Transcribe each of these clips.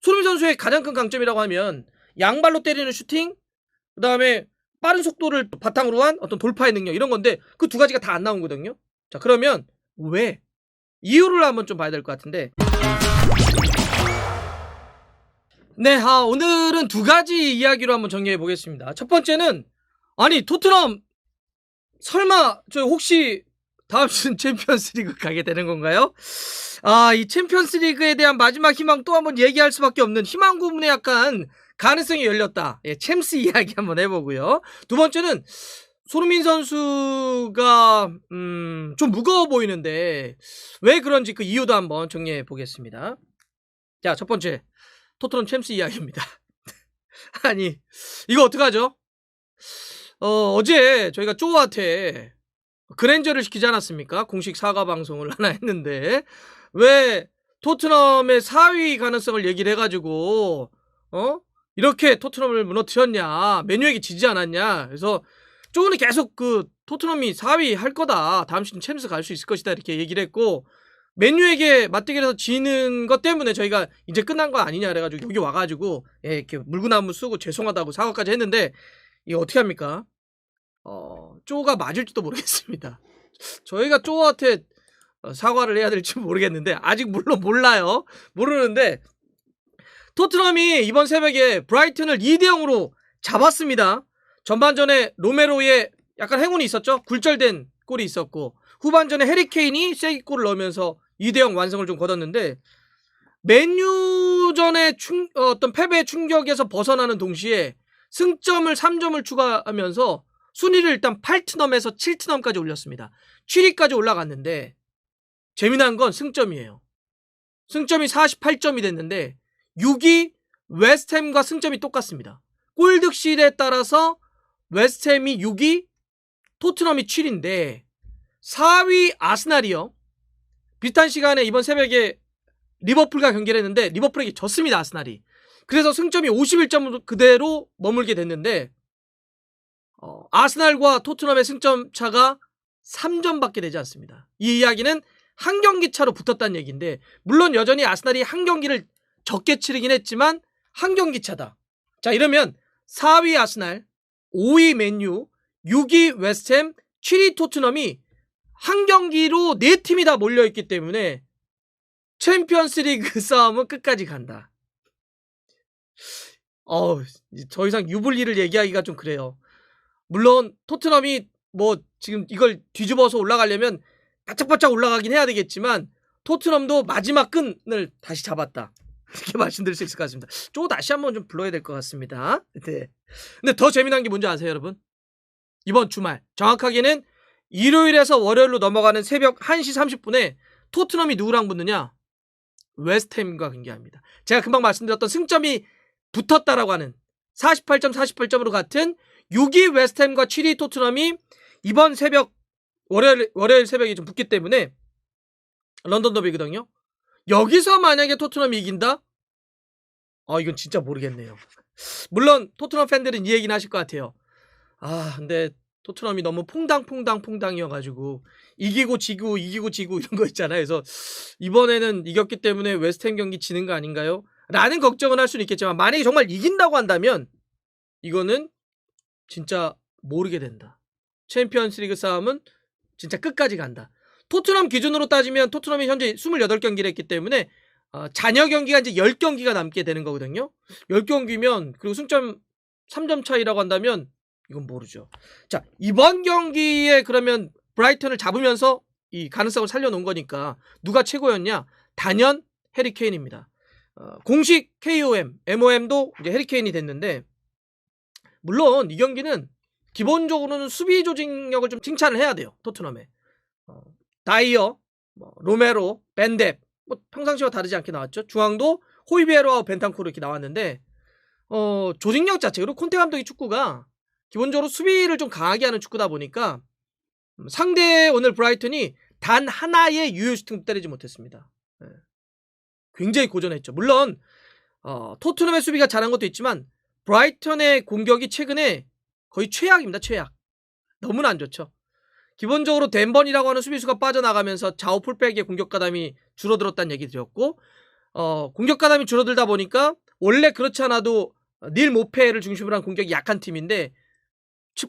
손흥민 선수의 가장 큰 강점이라고 하면 양발로 때리는 슈팅, 그 다음에 빠른 속도를 바탕으로 한 어떤 돌파의 능력 이런 건데 그 두 가지가 다 안 나오거든요. 자, 그러면 왜? 이유를 한번 좀 봐야 될 것 같은데. 네, 오늘은 두 가지 이야기로 한번 정리해 보겠습니다. 첫 번째는 아니 토트넘 설마 저 혹시 다음 시즌 챔피언스리그 가게 되는 건가요? 이 챔피언스리그에 대한 마지막 희망 또 한번 얘기할 수밖에 없는 희망 고문에 약간 가능성이 열렸다. 예, 챔스 이야기 한번 해보고요. 두 번째는 손흥민 선수가 좀 무거워 보이는데 왜 그런지 그 이유도 한번 정리해 보겠습니다. 자, 첫 번째 토트넘 챔스 이야기입니다. 아니 이거 어떡하죠? 어제 저희가 쪼한테 그랜저를 시키지 않았습니까? 공식 사과 방송을 하나 했는데 왜 토트넘의 4위 가능성을 얘기를 해가지고 이렇게 토트넘을 무너뜨렸냐, 맨유에게 지지 않았냐. 그래서 쪼는 계속 그 토트넘이 4위 할 거다, 다음 시즌 챔스 갈 수 있을 것이다 이렇게 얘기를 했고, 맨유에게 맞대결 해서 지는 것 때문에 저희가 이제 끝난 거 아니냐 그래가지고 여기 와가지고 이렇게 물구나무 쓰고 죄송하다고 사과까지 했는데 이거 어떻게 합니까? 쪼가 맞을지도 모르겠습니다. 저희가 쪼한테 사과를 해야 될지 모르겠는데 아직 물론 몰라요. 모르는데 토트넘이 이번 새벽에 브라이튼을 2대0으로 잡았습니다. 전반전에 로메로의 약간 행운이 있었죠. 굴절된 골이 있었고 후반전에 해리케인이 쐐기골을 넣으면서 2대0 완성을 좀 거뒀는데 맨유전의 어떤 패배의 충격에서 벗어나는 동시에 승점을 3점을 추가하면서 순위를 일단 8트넘에서 7트넘까지 올렸습니다. 7위까지 올라갔는데 재미난 건 승점이에요. 승점이 48점이 됐는데 6위 웨스트햄과 승점이 똑같습니다. 골득실에 따라서 웨스트햄이 6위, 토트넘이 7위인데 4위 아스날이요. 비슷한 시간에 이번 새벽에 리버풀과 경기를 했는데 리버풀에게 졌습니다. 아스날이. 그래서 승점이 51점 그대로 머물게 됐는데 아스날과 토트넘의 승점 차가 3점밖에 되지 않습니다. 이 이야기는 한 경기 차로 붙었다는 얘기인데 물론 여전히 아스날이 한 경기를 적게 치르긴 했지만 한 경기 차다. 자, 이러면 4위 아스날, 5위 맨유, 6위 웨스트햄, 7위 토트넘이 한 경기로 4팀이 다 몰려있기 때문에 챔피언스리그 싸움은 끝까지 간다. 더 이상 유불리를 얘기하기가 좀 그래요. 물론 토트넘이 뭐 지금 이걸 뒤집어서 올라가려면 바짝바짝 올라가긴 해야 되겠지만 토트넘도 마지막 끈을 다시 잡았다, 이렇게 말씀드릴 수 있을 것 같습니다. 쪼 다시 한번 좀 불러야 될 것 같습니다. 네. 근데 더 재미난 게 뭔지 아세요, 여러분? 이번 주말, 정확하게는 일요일에서 월요일로 넘어가는 새벽 1시 30분에 토트넘이 누구랑 붙느냐? 웨스트햄과 경기합니다. 제가 금방 말씀드렸던 승점이 붙었다라고 하는 48점으로 같은 6위 웨스트햄과 7위 토트넘이 이번 새벽 월요일 새벽에 좀 붙기 때문에 런던 더비거든요. 여기서 만약에 토트넘이 이긴다? 이건 진짜 모르겠네요. 물론 토트넘 팬들은 이 얘기는 하실 것 같아요. 근데 토트넘이 너무 퐁당이어가지고 이기고 지고 이런 거 있잖아요. 그래서 이번에는 이겼기 때문에 웨스트햄 경기 지는 거 아닌가요? 라는 걱정은 할 수는 있겠지만 만약에 정말 이긴다고 한다면 이거는 진짜 모르게 된다. 챔피언스리그 싸움은 진짜 끝까지 간다. 토트넘 기준으로 따지면 토트넘이 현재 28경기를 했기 때문에 잔여 경기가 이제 10경기가 남게 되는 거거든요. 10경기면 그리고 승점 3점 차이라고 한다면 이건 모르죠. 자, 이번 경기에 그러면 브라이턴을 잡으면서 이 가능성을 살려놓은 거니까 누가 최고였냐? 단연 해리케인입니다. 공식 MOM도 이제 해리케인이 됐는데 물론 이 경기는 기본적으로는 수비 조직력을 좀 칭찬을 해야 돼요. 토트넘에 다이어, 로메로, 벤뎁 평상시와 다르지 않게 나왔죠. 중앙도 호이비에로와 벤탄쿠르 이렇게 나왔는데 조직력 자체, 그리고 콘테 감독의 축구가 기본적으로 수비를 좀 강하게 하는 축구다 보니까 상대 오늘 브라이튼이 단 하나의 유효 슈팅도 때리지 못했습니다. 굉장히 고전했죠. 물론 토트넘의 수비가 잘한 것도 있지만 브라이턴의 공격이 최근에 거의 최악입니다. 최악. 너무나 안 좋죠. 기본적으로 덴번이라고 하는 수비수가 빠져나가면서 좌우 풀백의 공격 가담이 줄어들었다는 얘기 드렸고 공격 가담이 줄어들다 보니까 원래 그렇지 않아도 닐 모페를 중심으로 한 공격이 약한 팀인데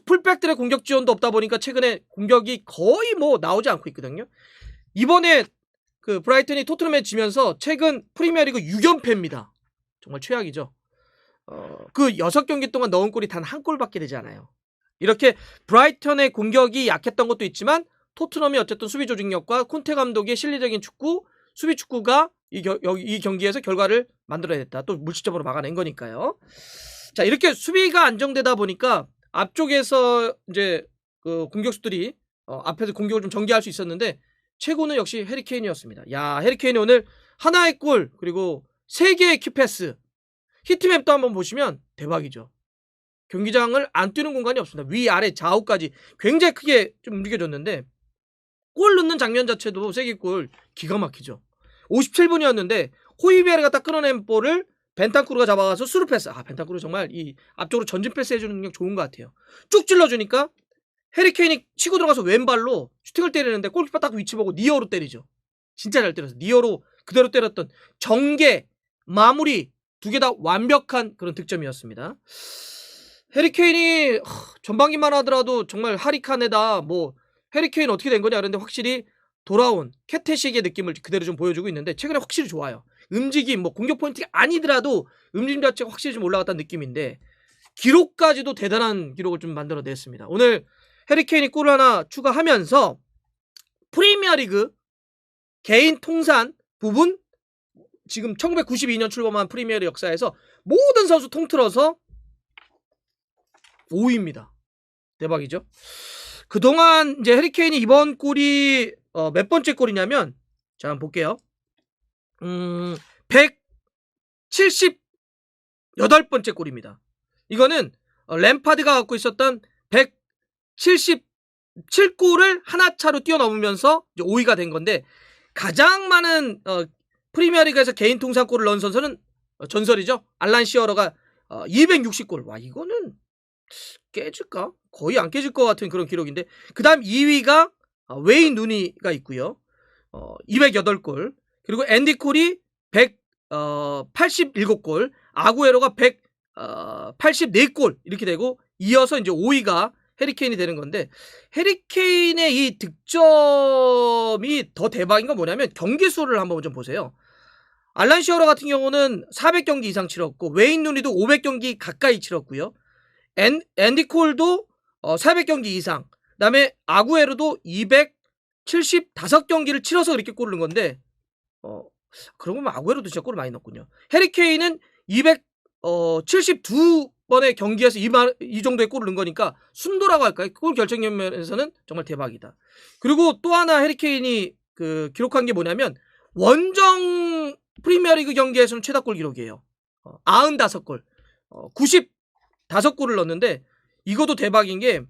풀백들의 공격 지원도 없다 보니까 최근에 공격이 거의 뭐 나오지 않고 있거든요. 이번에 그 브라이턴이 토트넘에 지면서 최근 프리미어리그 6연패입니다. 정말 최악이죠. 그 6경기 동안 넣은 골이 단 한 골밖에 되지 않아요. 이렇게 브라이턴의 공격이 약했던 것도 있지만 토트넘이 어쨌든 수비 조직력과 콘테 감독의 실리적인 축구, 수비 축구가 이 경기에서 결과를 만들어냈다. 또 물질적으로 막아낸 거니까요. 자, 이렇게 수비가 안정되다 보니까 앞쪽에서 이제 그 공격수들이 앞에서 공격을 좀 전개할 수 있었는데 최고는 역시 해리케인이었습니다. 야, 해리케인이 오늘 하나의 골 그리고 3개의 큐패스 히트맵도 한번 보시면 대박이죠. 경기장을 안 뛰는 공간이 없습니다. 위아래 좌우까지 굉장히 크게 좀 움직여줬는데 골 넣는 장면 자체도 세기골 기가 막히죠. 57분이었는데 호이비에르가 딱 끊어낸 볼을 벤탄쿠르가 잡아가서 스루 패스. 벤탄쿠르 정말 이 앞쪽으로 전진 패스 해주는 능력 좋은 것 같아요. 쭉 찔러주니까 해리케인이 치고 들어가서 왼발로 슈팅을 때리는데 골키퍼 딱 위치 보고 니어로 때리죠. 진짜 잘 때렸어. 니어로 그대로 때렸던 전개, 마무리 두 개 다 완벽한 그런 득점이었습니다. 해리케인이 전반기만 하더라도 정말 하리칸에다 뭐 해리케인 어떻게 된 거냐 그런데 확실히 돌아온 캐테식의 느낌을 그대로 좀 보여주고 있는데 최근에 확실히 좋아요. 움직임 뭐 공격 포인트가 아니더라도 움직임 자체가 확실히 좀 올라갔다는 느낌인데 기록까지도 대단한 기록을 좀 만들어냈습니다. 오늘 해리케인이 골을 하나 추가하면서 프리미어리그 개인 통산 부분 지금 1992년 출범한 프리미어리그 역사에서 모든 선수 통틀어서 5위입니다. 대박이죠. 그동안 이제 해리케인이 이번 골이 몇 번째 골이냐면 자 한번 볼게요. 178번째 골입니다. 이거는 램파드가 갖고 있었던 177골을 하나 차로 뛰어넘으면서 이제 5위가 된 건데 가장 많은 프리미어리그에서 개인 통산골을 넣은 선수는 전설이죠. 알란 시어러가 260골. 와 이거는 깨질까? 거의 안 깨질 것 같은 그런 기록인데 그 다음 2위가 웨인 누니가 있고요. 208골 그리고 앤디 콜이 187골 아구에로가 184골 이렇게 되고 이어서 이제 5위가 해리케인이 되는 건데 해리케인의 이 득점이 더 대박인 건 뭐냐면 경기 수를 한번 좀 보세요. 알란 시어러 같은 경우는 400경기 이상 치렀고 웨인 누니도 500경기 가까이 치렀고요. 앤디 콜도 400경기 이상 그 다음에 아구에로도 275경기를 치러서 이렇게 골을 넣은 건데 그러고 보면 아구에로도 진짜 골을 많이 넣었군요. 해리케인은 272번의 경기에서 이 정도의 골을 넣은 거니까 순도라고 할까요? 골 결정면에서는 정말 대박이다. 그리고 또 하나 해리케인이 그 기록한 게 뭐냐면 원정 프리미어리그 경기에서는 최다골 기록이에요. 95골 95골을 넣었는데 이것도 대박인 게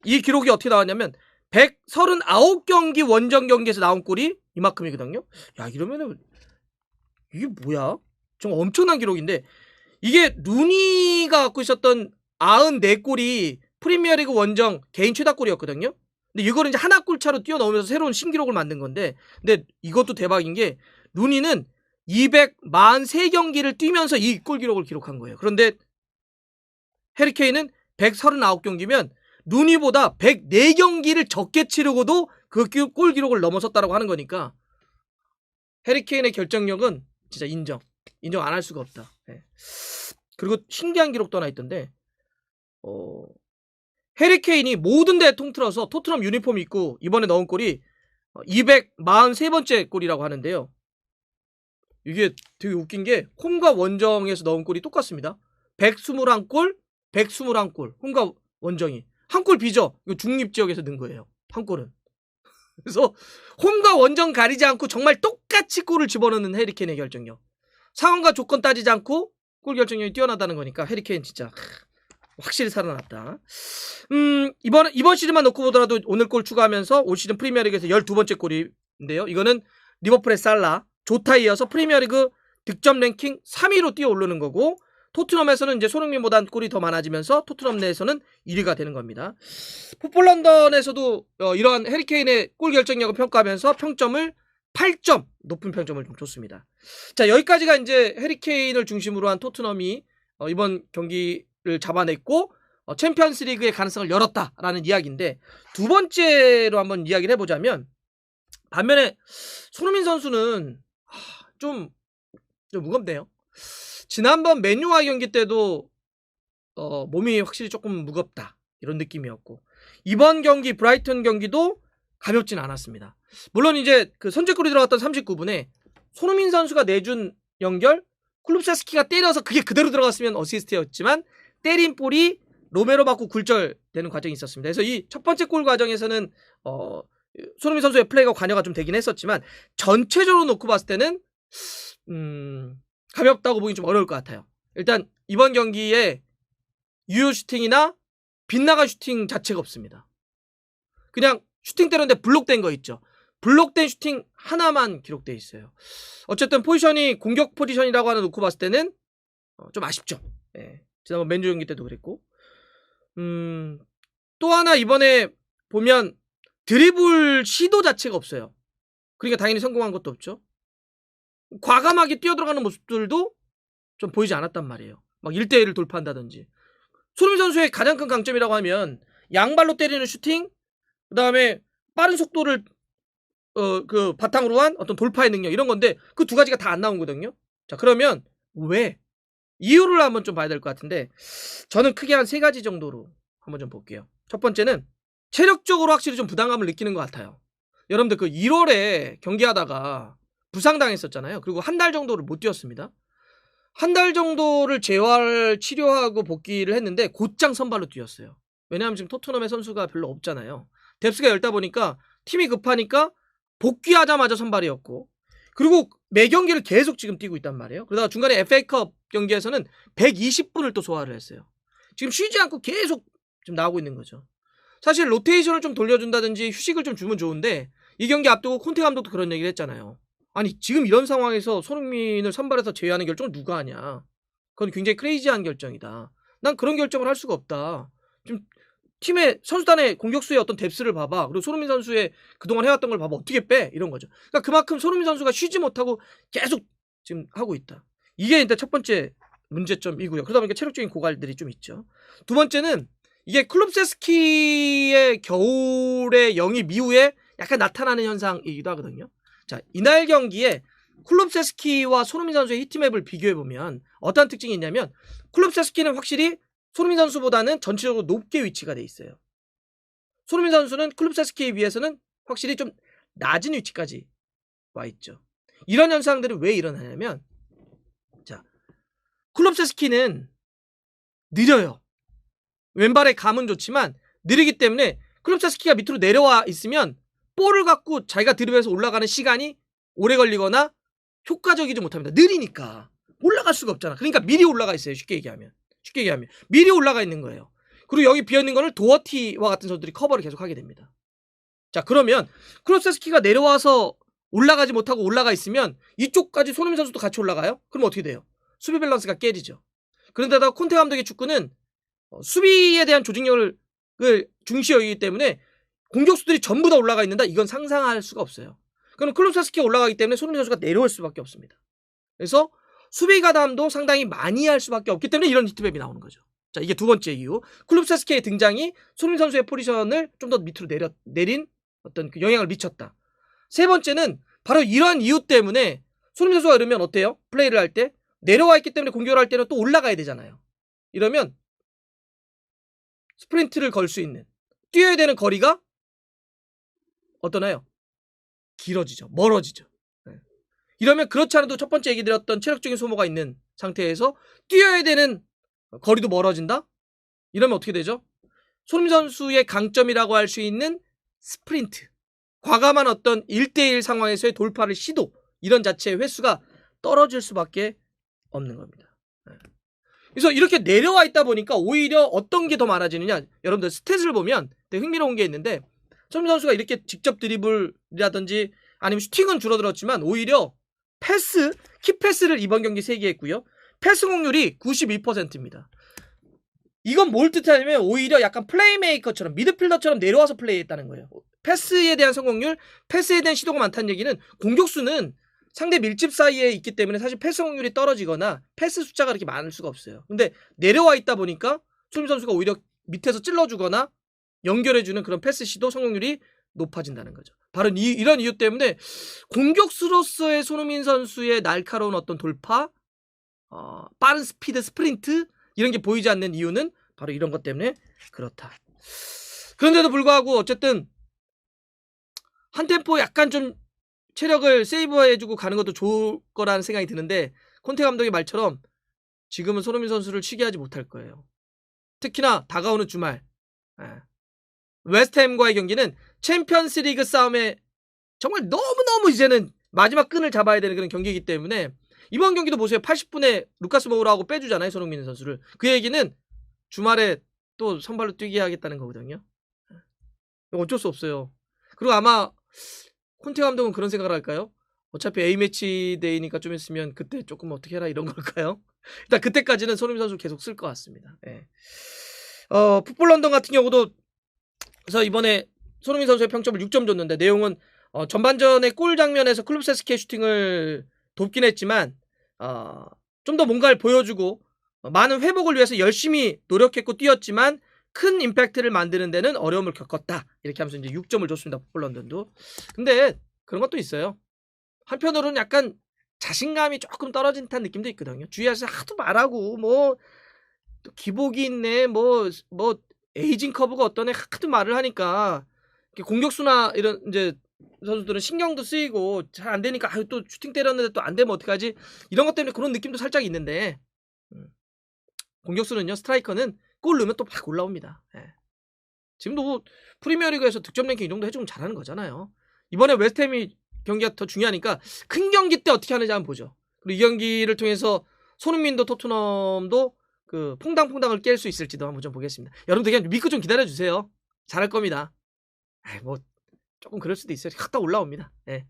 이 기록이 어떻게 나왔냐면 139경기 원정 경기에서 나온 골이 이만큼이거든요. 야 이러면은 이게 뭐야? 좀 엄청난 기록인데 이게 루니가 갖고 있었던 94골이 프리미어리그 원정 개인 최다골이었거든요. 근데 이거를 이제 하나 골 차로 뛰어넘으면서 새로운 신기록을 만든 건데 근데 이것도 대박인 게 루니는 243경기를 뛰면서 이 골 기록을 기록한 거예요. 그런데 해리케인은 139경기면 루니보다 104경기를 적게 치르고도 그 골 기록을 넘어섰다고 하는 거니까 해리케인의 결정력은 진짜 인정 안 할 수가 없다. 네. 그리고 신기한 기록도 하나 있던데 해리케인이 모든 데 통틀어서 토트넘 유니폼 입고 이번에 넣은 골이 243번째 골이라고 하는데요. 이게 되게 웃긴 게 홈과 원정에서 넣은 골이 똑같습니다. 121골 121골 홈과 원정이 한 골 비죠. 이거 중립지역에서 넣은 거예요. 한 골은. 그래서 홈과 원정 가리지 않고 정말 똑같이 골을 집어넣는 해리케인의 결정력. 상황과 조건 따지지 않고 골 결정력이 뛰어나다는 거니까 해리케인 진짜 확실히 살아났다. 이번 시즌만 놓고 보더라도 오늘 골 추가하면서 올 시즌 프리미어리그에서 12번째 골인데요. 이거는 리버풀의 살라, 조타에 이어서 프리미어리그 득점 랭킹 3위로 뛰어 오르는 거고 토트넘에서는 이제 손흥민보다 골이 더 많아지면서 토트넘 내에서는 1위가 되는 겁니다. 풋볼 런던에서도 이러한 해리케인의 골 결정력을 평가하면서 평점을 8점 높은 평점을 좀 줬습니다. 자, 여기까지가 이제 해리 케인을 중심으로 한 토트넘이 이번 경기를 잡아냈고 챔피언스 리그의 가능성을 열었다라는 이야기인데, 두 번째로 한번 이야기를 해보자면, 반면에 손흥민 선수는 좀 무겁네요. 지난번 맨유와 경기 때도 몸이 확실히 조금 무겁다 이런 느낌이었고, 이번 경기 브라이턴 경기도 가볍진 않았습니다. 물론 이제 그 선제골이 들어갔던 39분에 손흥민 선수가 내준 연결, 쿨룹세스키가 때려서 그게 그대로 들어갔으면 어시스트였지만 때린 볼이 로메로 받고 굴절되는 과정이 있었습니다. 그래서 이 첫 번째 골 과정에서는 손흥민 선수의 플레이가 관여가 좀 되긴 했었지만, 전체적으로 놓고 봤을 때는 가볍다고 보기 좀 어려울 것 같아요. 일단 이번 경기에 유효 슈팅이나 빗나간 슈팅 자체가 없습니다. 그냥 슈팅 때렸는데 블록된 거 있죠. 블록된 슈팅 하나만 기록되어 있어요. 어쨌든 포지션이 공격 포지션이라고 하나 놓고 봤을 때는 좀 아쉽죠. 예. 지난번 맨유 경기 때도 그랬고, 또 하나 이번에 보면 드리블 시도 자체가 없어요. 그러니까 당연히 성공한 것도 없죠. 과감하게 뛰어들어가는 모습들도 좀 보이지 않았단 말이에요. 막 1대1을 돌파한다든지. 손흥민 선수의 가장 큰 강점이라고 하면 양발로 때리는 슈팅, 그 다음에 빠른 속도를 그 바탕으로 한 어떤 돌파의 능력, 이런 건데 그 두 가지가 다 안 나오거든요. 자, 그러면 왜? 이유를 한번 좀 봐야 될 것 같은데, 저는 크게 한 3가지 정도로 한번 좀 볼게요. 첫 번째는 체력적으로 확실히 좀 부담감을 느끼는 것 같아요. 여러분들 그 1월에 경기하다가 부상당했었잖아요. 그리고 한 달 정도를 못 뛰었습니다. 한 달 정도를 재활 치료하고 복귀를 했는데 곧장 선발로 뛰었어요. 왜냐하면 지금 토트넘의 선수가 별로 없잖아요. 뎁스가 얇다 보니까 팀이 급하니까 복귀하자마자 선발이었고, 그리고 매 경기를 계속 지금 뛰고 있단 말이에요. 그러다가 중간에 FA컵 경기에서는 120분을 또 소화를 했어요. 지금 쉬지 않고 계속 지금 나오고 있는 거죠. 사실 로테이션을 좀 돌려준다든지 휴식을 좀 주면 좋은데, 이 경기 앞두고 콘테 감독도 그런 얘기를 했잖아요. 아니, 지금 이런 상황에서 손흥민을 선발해서 제외하는 결정을 누가 하냐. 그건 굉장히 크레이지한 결정이다. 난 그런 결정을 할 수가 없다. 지금 팀의 선수단의 공격수의 어떤 뎁스를 봐봐. 그리고 손흥민 선수의 그동안 해왔던 걸 봐봐. 어떻게 빼? 이런 거죠. 그러니까 그만큼 손흥민 선수가 쉬지 못하고 계속 지금 하고 있다. 이게 일단 첫 번째 문제점이고요. 그러다 보니까 체력적인 고갈들이 좀 있죠. 두 번째는 이게 클롭세스키의 겨울의 영입 이후에 약간 나타나는 현상이기도 하거든요. 자, 이날 경기에 클롭세스키와 손흥민 선수의 히트맵을 비교해보면 어떤 특징이 있냐면, 클롭세스키는 확실히 손흥민 선수보다는 전체적으로 높게 위치가 돼 있어요. 손흥민 선수는 클롭세스키에 비해서는 확실히 좀 낮은 위치까지 와 있죠. 이런 현상들이 왜 일어나냐면, 자, 클롭세스키는 느려요. 왼발의 감은 좋지만 느리기 때문에 클롭세스키가 밑으로 내려와 있으면 볼을 갖고 자기가 드리블해서 올라가는 시간이 오래 걸리거나 효과적이지 못합니다. 느리니까 올라갈 수가 없잖아. 그러니까 미리 올라가 있어요. 쉽게 얘기하면 미리 올라가 있는 거예요. 그리고 여기 비어있는 거를 도어티와 같은 선수들이 커버를 계속 하게 됩니다. 자, 그러면 클롭세스키가 내려와서 올라가지 못하고 올라가 있으면 이쪽까지 손흥민 선수도 같이 올라가요? 그럼 어떻게 돼요? 수비 밸런스가 깨지죠. 그런데다가 콘테 감독의 축구는 수비에 대한 조직력을 중시 여기기 때문에 공격수들이 전부 다 올라가 있는다? 이건 상상할 수가 없어요. 그럼 클롭세스키가 올라가기 때문에 손흥민 선수가 내려올 수밖에 없습니다. 그래서 수비 가담도 상당히 많이 할 수밖에 없기 때문에 이런 히트맵이 나오는 거죠. 자, 이게 두 번째 이유. 클롭세스키의 등장이 손흥민 선수의 포지션을 좀 더 밑으로 내린 어떤 그 영향을 미쳤다. 세 번째는 바로 이런 이유 때문에 손흥민 선수가 이러면 어때요? 플레이를 할 때 내려와 있기 때문에 공격을 할 때는 또 올라가야 되잖아요. 이러면 스프린트를 걸 수 있는, 뛰어야 되는 거리가 어떠나요? 길어지죠. 멀어지죠. 네. 이러면 그렇지 않아도 첫 번째 얘기 드렸던 체력적인 소모가 있는 상태에서 뛰어야 되는 거리도 멀어진다? 이러면 어떻게 되죠? 손흥민 선수의 강점이라고 할 수 있는 스프린트, 과감한 어떤 1대1 상황에서의 돌파를 시도, 이런 자체의 횟수가 떨어질 수밖에 없는 겁니다. 네. 그래서 이렇게 내려와 있다 보니까 오히려 어떤 게 더 많아지느냐, 여러분들 스탯을 보면 되게 흥미로운 게 있는데, 손흥민 선수가 이렇게 직접 드리블이라든지 아니면 슈팅은 줄어들었지만 오히려 패스, 킥패스를 이번 경기 3개 했고요. 패스 공률이 92%입니다. 이건 뭘 뜻하냐면 오히려 약간 플레이메이커처럼, 미드필더처럼 내려와서 플레이했다는 거예요. 패스에 대한 성공률, 패스에 대한 시도가 많다는 얘기는 공격수는 상대 밀집 사이에 있기 때문에 사실 패스 성공률이 떨어지거나 패스 숫자가 그렇게 많을 수가 없어요. 근데 내려와 있다 보니까 손흥민 선수가 오히려 밑에서 찔러주거나 연결해주는 그런 패스 시도 성공률이 높아진다는 거죠. 바로 이런 이유 때문에 공격수로서의 손흥민 선수의 날카로운 어떤 돌파, 빠른 스피드, 스프린트 이런 게 보이지 않는 이유는 바로 이런 것 때문에 그렇다. 그런데도 불구하고 어쨌든 한 템포 약간 좀 체력을 세이브해주고 가는 것도 좋을 거라는 생각이 드는데 콘테 감독의 말처럼 지금은 손흥민 선수를 쉬게 하지 못할 거예요. 특히나 다가오는 주말 웨스트햄과의 경기는 챔피언스리그 싸움에 정말 너무너무 이제는 마지막 끈을 잡아야 되는 그런 경기이기 때문에 이번 경기도 보세요. 80분에 루카스 모우라하고 빼주잖아요. 손흥민 선수를. 그 얘기는 주말에 또 선발로 뛰게 하겠다는 거거든요. 어쩔 수 없어요. 그리고 아마 콘테 감독은 그런 생각을 할까요? 어차피 A매치 데이니까 좀 있으면 그때 조금 어떻게 해라 이런 걸까요? 일단 그때까지는 손흥민 선수 계속 쓸 것 같습니다. 예. 풋볼 런던 같은 경우도 그래서 이번에 손흥민 선수의 평점을 6점 줬는데 내용은 전반전의 골 장면에서 클룹세스키의 슈팅을 돕긴 했지만 좀 더 뭔가를 보여주고 많은 회복을 위해서 열심히 노력했고 뛰었지만 큰 임팩트를 만드는 데는 어려움을 겪었다. 이렇게 하면서 이제 6점을 줬습니다. 풋볼 런던도. 근데 그런 것도 있어요. 한편으로는 약간 자신감이 조금 떨어진 듯한 느낌도 있거든요. 주위에서 하도 말하고 뭐 또 기복이 있네 뭐 에이징 커브가 어떠네 하도 말을 하니까 공격수나 이런 이제 선수들은 신경도 쓰이고 잘 안 되니까 또 슈팅 때렸는데 또 안 되면 어떡하지? 이런 것 때문에 그런 느낌도 살짝 있는데 공격수는요 스트라이커는 골 넣으면 또 막 올라옵니다. 예. 지금도 뭐 프리미어리그에서 득점 랭킹 이 정도 해주면 잘하는 거잖아요. 이번에 웨스트햄이 경기가 더 중요하니까 큰 경기 때 어떻게 하는지 한번 보죠. 그리고 이 경기를 통해서 손흥민도 토트넘도 그 퐁당퐁당을 깰 수 있을지도 한번 좀 보겠습니다. 여러분들 그냥 믿고 좀 기다려주세요. 잘할 겁니다. 뭐 조금 그럴 수도 있어요. 확 올라옵니다. 예.